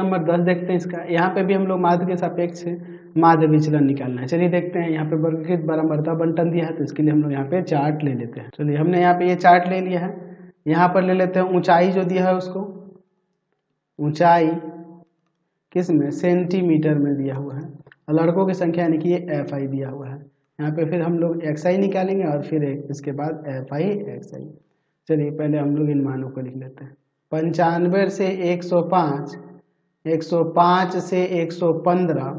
Number 10 देखते हैं इसका। यहाँ पे भी हम लोग माध्य के सापेक्ष माध्य विचलन निकालना है। चलिए देखते हैं, यहाँ पे वर्गीकृत बारंबारता बंटन दिया है तो इसके लिए हम लोग यहाँ पे चार्ट ले लेते हैं। चलिए हमने यहाँ पे ये चार्ट ले लिया है। यहाँ पर ले लेते हैं ऊंचाई जो दिया है उसको, ऊंचाई किस में, सेंटीमीटर में दिया हुआ है, और लड़कों की संख्या यानी कि ये FI दिया हुआ है। यहाँ पे फिर हम लोग XI निकालेंगे और फिर इसके बाद FI XI। चलिए पहले हम लोग इन मानों को लिख लेते हैं। 95 से 105, 105 से 115,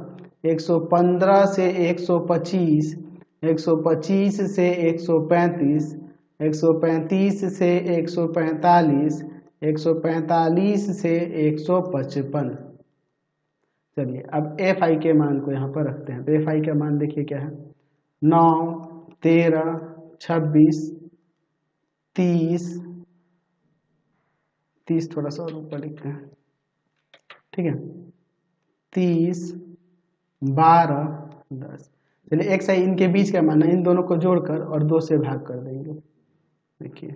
115 से 125, 125 से 135, 135 से 145, 145 से 155। चलिए अब FI के मान को यहाँ पर रखते हैं। तो FI का मान देखिए क्या है, 9, 13, 26, 30 थोड़ा सा और ऊपर लिखते हैं, ठीक है, 30, 12, 10। चलिए XI इनके बीच का मान है, इन दोनों को जोड़कर और 2 से भाग कर देंगे। देखिए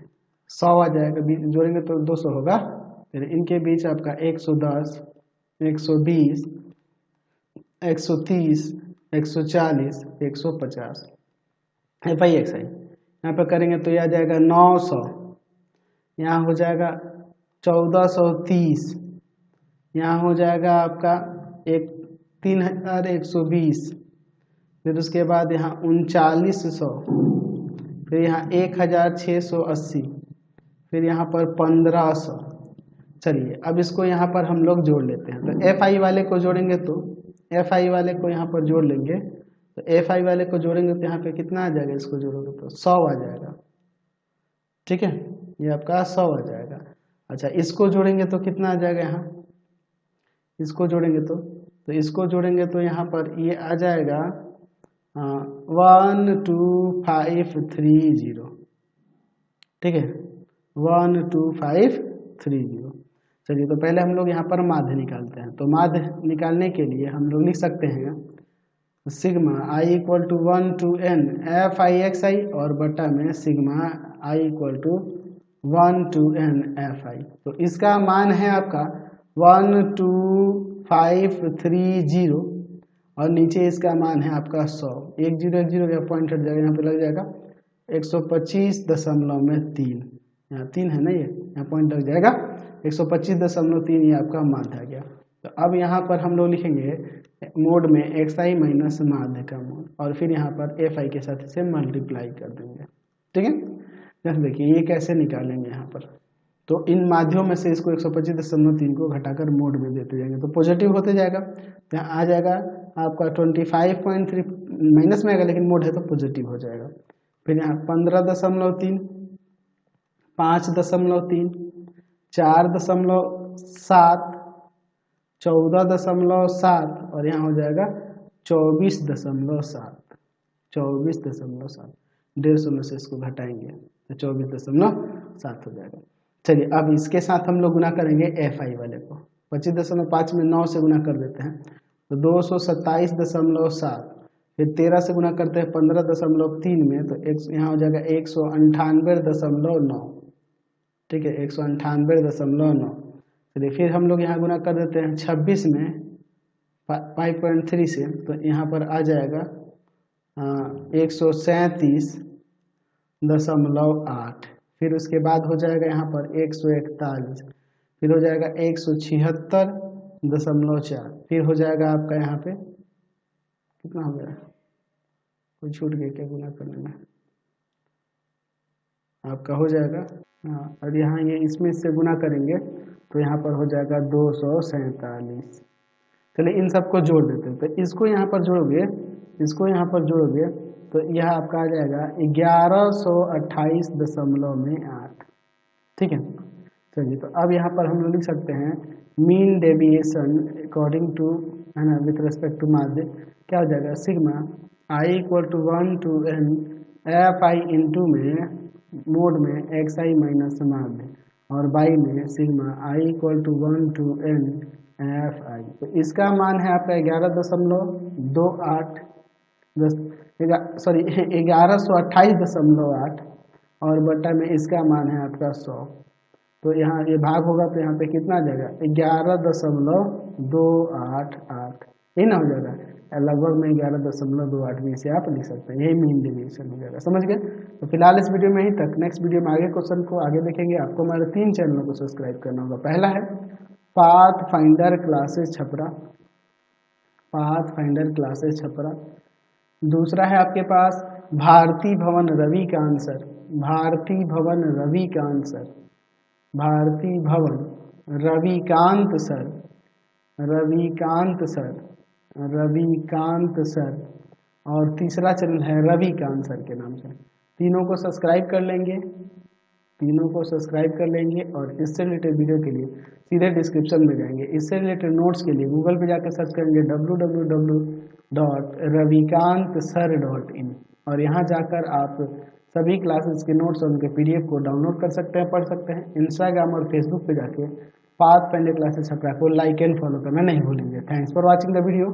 100 आ जाएगा, जोड़ेंगे तो 200 होगा। फिर इनके बीच आपका 110, 120, 130, 140, 150 FI XI। यहाँ पर करेंगे तो यह आ जाएगा 900, यहाँ हो जाएगा 1430, यहाँ हो जाएगा आपका 3120, फिर उसके बाद यहाँ 3900, फिर यहाँ 1680, फिर यहाँ पर 1500। चलिए अब इसको यहाँ पर हम लोग जोड़ लेते हैं। तो FI वाले को जोड़ेंगे तो FI वाले को यहाँ पर जोड़ लेंगे, तो FI वाले को जोड़ेंगे तो यहाँ पे कितना आ जाएगा, इसको जोड़ोगे तो 100 आ जाएगा, ठीक है, ये आपका 100 आ जाएगा। अच्छा इसको जोड़ेंगे तो कितना आ जाएगा, यहाँ इसको जोड़ेंगे तो इसको जोड़ेंगे तो यहाँ पर ये आ जाएगा 12530, ठीक है, 12530। चलिए तो पहले हम लोग यहाँ पर माध्य निकालते हैं। तो माध्य निकालने के लिए हम लोग लिख सकते हैं sigma I equal to 1 to n FI XI और बटा में sigma I equal to 1 to n FI। तो इसका मान है आपका 12530 और नीचे इसका मान है आपका 100। 1 0 1 0 का पॉइंट हट जाएगा, यहाँ पे लग जाएगा 125.3, यहाँ 3 है ना, ये यहाँ पॉइंट लग जाएगा 125.3, ये आपका माध्य आ गया। तो अब यहाँ पर हम लोग लिखेंगे मोड में XI माइनस माध्य का मोड और फिर यहाँ पर FI के साथ इसे मल्टीप्लाई कर देंगे, ठीक है। जैसे देखिए ये कैसे निकालेंगे यहाँ पर, तो इन माध्यों में से इसको 125.3 को घटाकर मोड में देते जाएंगे तो पॉजिटिव होते जाएगा। तो यहाँ आ जाएगा आपका 25.3, माइनस में आएगा लेकिन मोड है तो पॉजिटिव हो जाएगा। फिर यहाँ 15.3, 5.3, 4.7, 14.7 और यहाँ हो जाएगा 24.7, 24.7। 150 में से इसको घटाएंगे तो 24.7 हो जाएगा। चलिए अब इसके साथ हम लोग गुना करेंगे FI वाले को। 25.5 में 9 से गुना कर देते हैं तो 227.7, फिर 13 से गुना करते हैं 15.3 में तो यहाँ हो जाएगा 198.9, ठीक है, 198.9। चलिए फिर हम लोग यहाँ गुना कर देते हैं 26 में 5.3 से तो यहाँ पर आ जाएगा 137.8, फिर उसके बाद हो जाएगा यहाँ पर 141, फिर हो जाएगा 176.4, फिर हो जाएगा आपका यहाँ पे कितना हो गया, कोई छूट गया क्या गुना करने में, आपका हो जाएगा हाँ, और यहाँ ये इसमें से गुना करेंगे तो यहाँ पर हो जाएगा 247। चलिए इन सबको जोड़ देते हैं। तो इसको यहाँ पर जोड़ोगे, इसको यहाँ पर जोड़ोगे तो यह आपका आ जाएगा 1128.8, ठीक है। चलिए तो अब यहाँ पर हम लोग लिख सकते हैं मीन डेविएशन अकॉर्डिंग टू, है ना, विथ रिस्पेक्ट टू माध्य क्या हो जाएगा, sigma I equal to 1 to n FI into में मोड में XI माइनस माध्य और बाई में sigma I equal to 1 to n FI। तो इसका मान है आपका 1128.8 और बटा में इसका मान है आपका 100। तो यहाँ ये भाग होगा तो यहाँ पे कितना आ जाएगा, 11.8 11.288 ये ना हो जाएगा, लगभग में 11.28 से आप लिख सकते हैं, यही मीन डेविएशन हो जाएगा। समझ गए? तो फिलहाल इस वीडियो में ही तक, नेक्स्ट वीडियो में आगे क्वेश्चन को आगे देखेंगे। आपको हमारे 3 चैनलों को सब्सक्राइब करना होगा। पहला है path finder classes Chhapra, path finder classes Chhapra. दूसरा है आपके पास भारती भवन रविकांत सर, भारती भवन रविकांत सर, भारती भवन Ravikant sir, Ravikant sir, Ravikant sir. और तीसरा चैनल है रविकांत सर के नाम से। तीनों को सब्सक्राइब कर लेंगे, तीनों को सब्सक्राइब कर लेंगे। और इससे रिलेटेड वीडियो के लिए सीधे डिस्क्रिप्शन में जाएंगे। इससे रिलेटेड नोट्स के लिए गूगल पे जाकर सर्च करेंगे www.ravikantsir.in और यहाँ जाकर आप सभी क्लासेस के नोट्स और उनके PDF को डाउनलोड कर सकते हैं, पढ़ सकते हैं। इंस्टाग्राम और फेसबुक पे जाके पाथ फाइंडर क्लासेस छपरा को लाइक एंड फॉलो करना नहीं भूलेंगे। Thanks for watching the video.